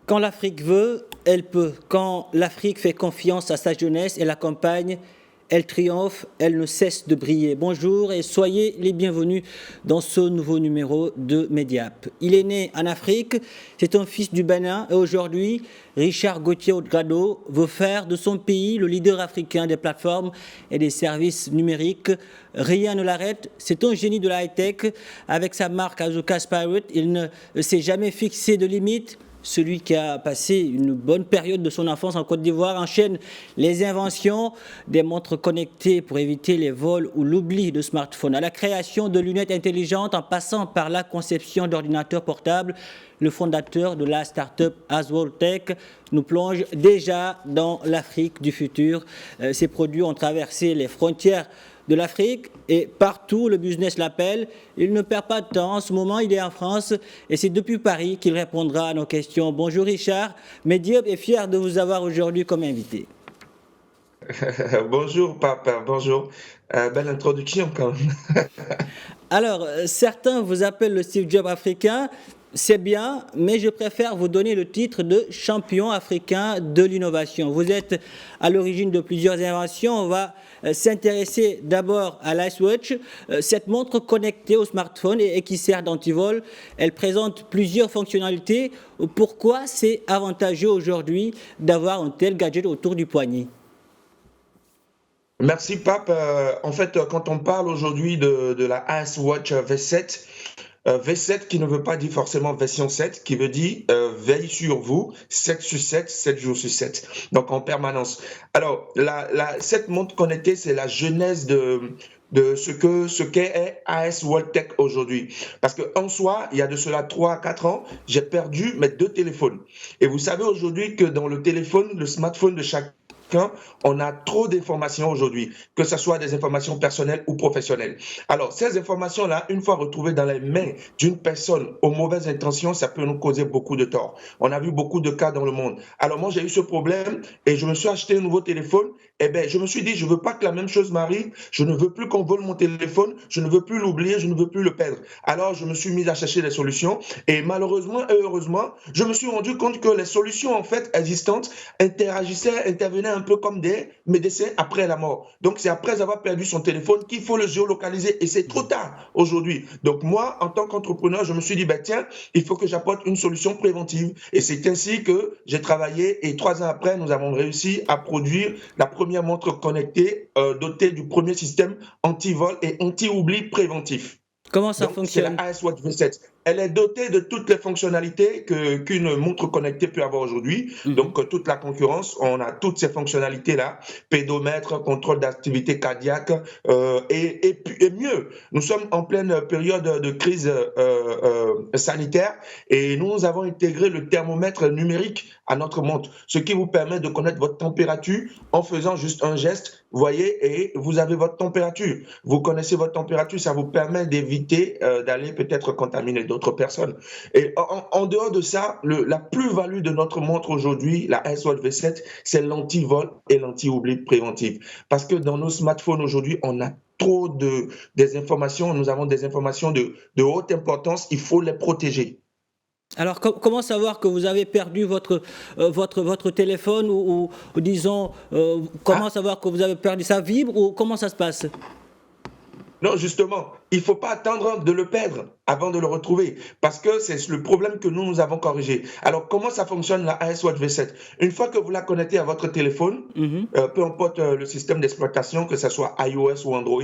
Quand l'Afrique veut, elle peut. Quand l'Afrique fait confiance à sa jeunesse et l'accompagne, elle triomphe, elle ne cesse de briller. Bonjour et soyez les bienvenus dans ce nouveau numéro de Mediap. Il est né en Afrique, c'est un fils du Bénin et aujourd'hui, Richard Gauthier Ouedraogo veut faire de son pays le leader africain des plateformes et des services numériques. Rien ne l'arrête, c'est un génie de la high-tech. Avec sa marque Azuka Spirit, il ne s'est jamais fixé de limite. Celui qui a passé une bonne période de son enfance en Côte d'Ivoire enchaîne les inventions des montres connectées pour éviter les vols ou l'oubli de smartphones. À la création de lunettes intelligentes en passant par la conception d'ordinateurs portables, le fondateur de la start-up Aswell Tech nous plonge déjà dans l'Afrique du futur. Ces produits ont traversé les frontières de l'Afrique et partout le business l'appelle. Il ne perd pas de temps. En ce moment, il est en France et c'est depuis Paris qu'il répondra à nos questions. Bonjour Richard, Mediap est fier de vous avoir aujourd'hui comme invité. Bonjour papa, bonjour. Belle introduction quand même. Alors, certains vous appellent le Steve Jobs africain. C'est bien, mais je préfère vous donner le titre de champion africain de l'innovation. Vous êtes à l'origine de plusieurs inventions. On va s'intéresser d'abord à l'IceWatch, cette montre connectée au smartphone et qui sert d'antivol. Elle présente plusieurs fonctionnalités. Pourquoi c'est avantageux aujourd'hui d'avoir un tel gadget autour du poignet ? Merci Pape. En fait, quand on parle aujourd'hui de la IceWatch V7, V7 qui ne veut pas dire forcément version 7, qui veut dire veille sur vous, 7 sur 7, 7 jours sur 7, donc en permanence. Alors, cette montre connectée, c'est la genèse de ce qu'est Aswell Tech aujourd'hui. Parce qu'en soi, il y a de cela 3 à 4 ans, j'ai perdu mes 2 téléphones. Et vous savez aujourd'hui que dans le téléphone, le smartphone de chacun, on a trop d'informations aujourd'hui, que ce soit des informations personnelles ou professionnelles. Alors, ces informations-là, une fois retrouvées dans les mains d'une personne aux mauvaises intentions, ça peut nous causer beaucoup de tort. On a vu beaucoup de cas dans le monde. Alors, moi, j'ai eu ce problème et je me suis acheté un nouveau téléphone. Eh bien, je me suis dit, je ne veux pas que la même chose m'arrive. Je ne veux plus qu'on vole mon téléphone. Je ne veux plus l'oublier. Je ne veux plus le perdre. Alors, je me suis mis à chercher des solutions et malheureusement et heureusement, je me suis rendu compte que les solutions, en fait, existantes intervenaient un peu comme des médecins après la mort. Donc, c'est après avoir perdu son téléphone qu'il faut le géolocaliser et c'est trop tard aujourd'hui. Donc, moi, en tant qu'entrepreneur, je me suis dit, ben, tiens, il faut que j'apporte une solution préventive. Et c'est ainsi que j'ai travaillé et 3 ans après, nous avons réussi à produire la première montre connectée dotée du premier système anti-vol et anti-oubli préventif. Comment ça Donc, c'est fonctionne ? la IceWatch V7. Elle est dotée de toutes les fonctionnalités qu'une montre connectée peut avoir aujourd'hui. Donc, toute la concurrence, on a toutes ces fonctionnalités-là. Pédomètre, contrôle d'activité cardiaque et mieux. Nous sommes en pleine période de crise sanitaire et nous avons intégré le thermomètre numérique à notre montre, ce qui vous permet de connaître votre température en faisant juste un geste, vous voyez, et vous avez votre température. Vous connaissez votre température, ça vous permet d'éviter d'aller peut-être contaminer d'autres personnes. Et en dehors de ça, la plus-value de notre montre aujourd'hui, la IceWatch V7, c'est l'anti-vol et l'anti-oubli préventif. Parce que dans nos smartphones aujourd'hui, on a trop des informations, nous avons des informations de haute importance, il faut les protéger. Alors, comment savoir que vous avez perdu votre téléphone ou disons, comment savoir que vous avez perdu ça vibre ou comment ça se passe ? Non, justement, il ne faut pas attendre de le perdre avant de le retrouver parce que c'est le problème que nous avons corrigé. Alors, comment ça fonctionne la IceWatch V7 ? Une fois que vous la connectez à votre téléphone, peu importe le système d'exploitation, que ce soit iOS ou Android,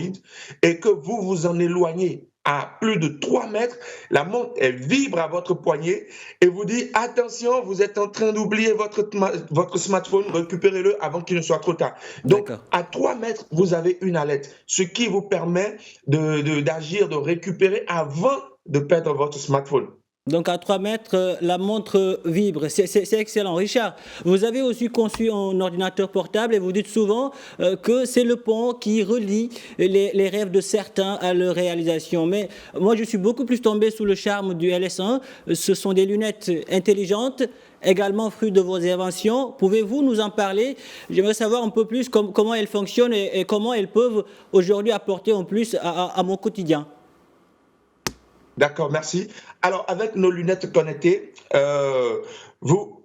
et que vous vous en éloignez à plus de 3 mètres, la montre, elle vibre à votre poignet et vous dit « Attention, vous êtes en train d'oublier votre smartphone, récupérez-le avant qu'il ne soit trop tard. » Donc, à 3 mètres, vous avez une alerte, ce qui vous permet d'agir, de récupérer avant de perdre votre smartphone. Donc à 3 mètres, la montre vibre. C'est excellent. Richard, vous avez aussi conçu un ordinateur portable et vous dites souvent que c'est le pont qui relie les rêves de certains à leur réalisation. Mais moi, je suis beaucoup plus tombé sous le charme du LS1. Ce sont des lunettes intelligentes, également fruit de vos inventions. Pouvez-vous nous en parler ? J'aimerais savoir un peu plus comment elles fonctionnent et comment elles peuvent aujourd'hui apporter en plus à mon quotidien. D'accord, merci. Alors, avec nos lunettes connectées, vous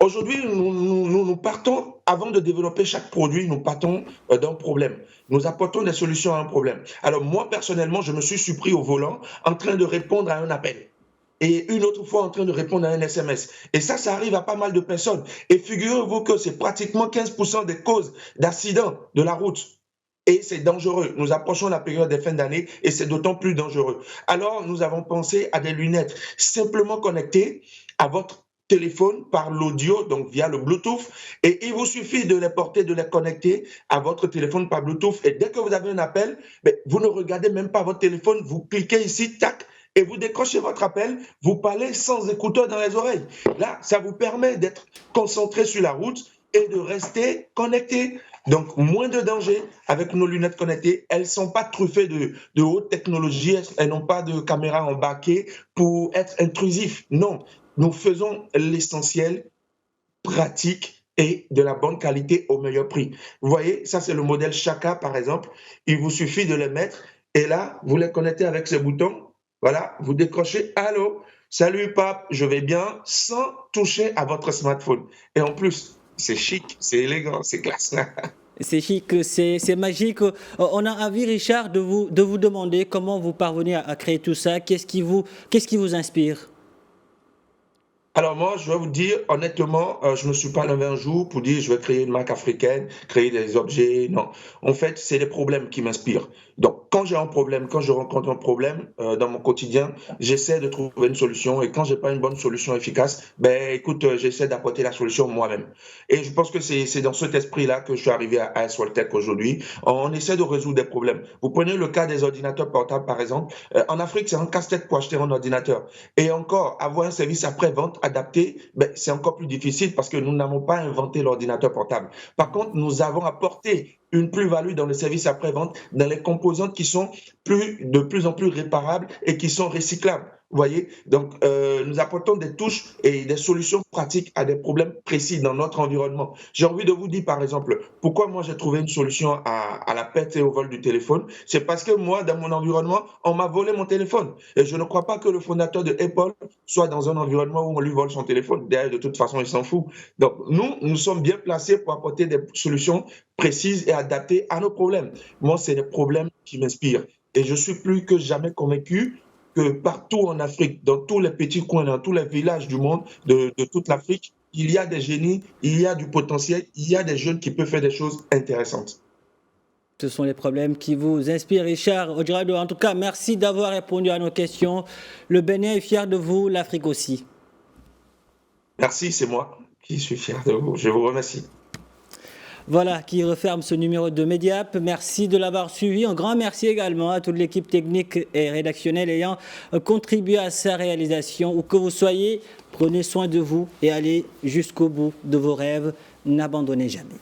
Aujourd'hui, nous partons, avant de développer chaque produit, nous partons d'un problème. Nous apportons des solutions à un problème. Alors moi, personnellement, je me suis surpris au volant en train de répondre à un appel. Et une autre fois en train de répondre à un SMS. Et ça arrive à pas mal de personnes. Et figurez-vous que c'est pratiquement 15% des causes d'accidents de la route. Et c'est dangereux. Nous approchons la période des fins d'année et c'est d'autant plus dangereux. Alors, nous avons pensé à des lunettes simplement connectées à votre téléphone par l'audio, donc via le Bluetooth. Et il vous suffit de les porter, de les connecter à votre téléphone par Bluetooth. Et dès que vous avez un appel, vous ne regardez même pas votre téléphone, vous cliquez ici, tac, et vous décrochez votre appel, vous parlez sans écouteurs dans les oreilles. Là, ça vous permet d'être concentré sur la route et de rester connecté. Donc, moins de danger avec nos lunettes connectées. Elles ne sont pas truffées de haute technologie, elles n'ont pas de caméra embarquée pour être intrusifs. Non, nous faisons l'essentiel, pratique et de la bonne qualité au meilleur prix. Vous voyez, ça c'est le modèle Chaka par exemple. Il vous suffit de les mettre et là, vous les connectez avec ce bouton. Voilà, vous décrochez « Allô, salut pape, je vais bien » sans toucher à votre smartphone. Et en plus, c'est chic, c'est élégant, c'est classe. C'est chic, c'est magique. On a envie, Richard, de vous demander comment vous parvenez à créer tout ça. Qu'est-ce qui vous inspire? Alors moi, je vais vous dire, honnêtement, je ne me suis pas levé un jour pour dire je vais créer une marque africaine, créer des objets. Non. En fait, c'est les problèmes qui m'inspirent. Donc, quand j'ai un problème, quand je rencontre un problème dans mon quotidien, j'essaie de trouver une solution. Et quand j'ai pas une bonne solution efficace, écoute, j'essaie d'apporter la solution moi-même. Et je pense que c'est dans cet esprit-là que je suis arrivé à Aswaltech aujourd'hui. On essaie de résoudre des problèmes. Vous prenez le cas des ordinateurs portables, par exemple. En Afrique, c'est un casse-tête pour acheter un ordinateur. Et encore, avoir un service après-vente adapté, c'est encore plus difficile parce que nous n'avons pas inventé l'ordinateur portable. Par contre, nous avons apporté une plus-value dans le service après-vente, dans les composantes qui sont de plus en plus réparables et qui sont recyclables. Vous voyez, donc nous apportons des touches et des solutions pratiques à des problèmes précis dans notre environnement. J'ai envie de vous dire, par exemple, pourquoi moi j'ai trouvé une solution à la perte et au vol du téléphone. C'est parce que moi, dans mon environnement, on m'a volé mon téléphone. Et je ne crois pas que le fondateur de Apple soit dans un environnement où on lui vole son téléphone. D'ailleurs, de toute façon, il s'en fout. Donc, nous sommes bien placés pour apporter des solutions précises et adaptées à nos problèmes. Moi, c'est les problèmes qui m'inspirent. Et je suis plus que jamais convaincu que partout en Afrique, dans tous les petits coins, dans tous les villages du monde, de toute l'Afrique, il y a des génies, il y a du potentiel, il y a des jeunes qui peuvent faire des choses intéressantes. Ce sont les problèmes qui vous inspirent, Richard Odjirado. En tout cas, merci d'avoir répondu à nos questions. Le Bénin est fier de vous, l'Afrique aussi. Merci, c'est moi qui suis fier de vous. Je vous remercie. Voilà qui referme ce numéro de Mediap. Merci de l'avoir suivi. Un grand merci également à toute l'équipe technique et rédactionnelle ayant contribué à sa réalisation. Où que vous soyez, prenez soin de vous et allez jusqu'au bout de vos rêves. N'abandonnez jamais.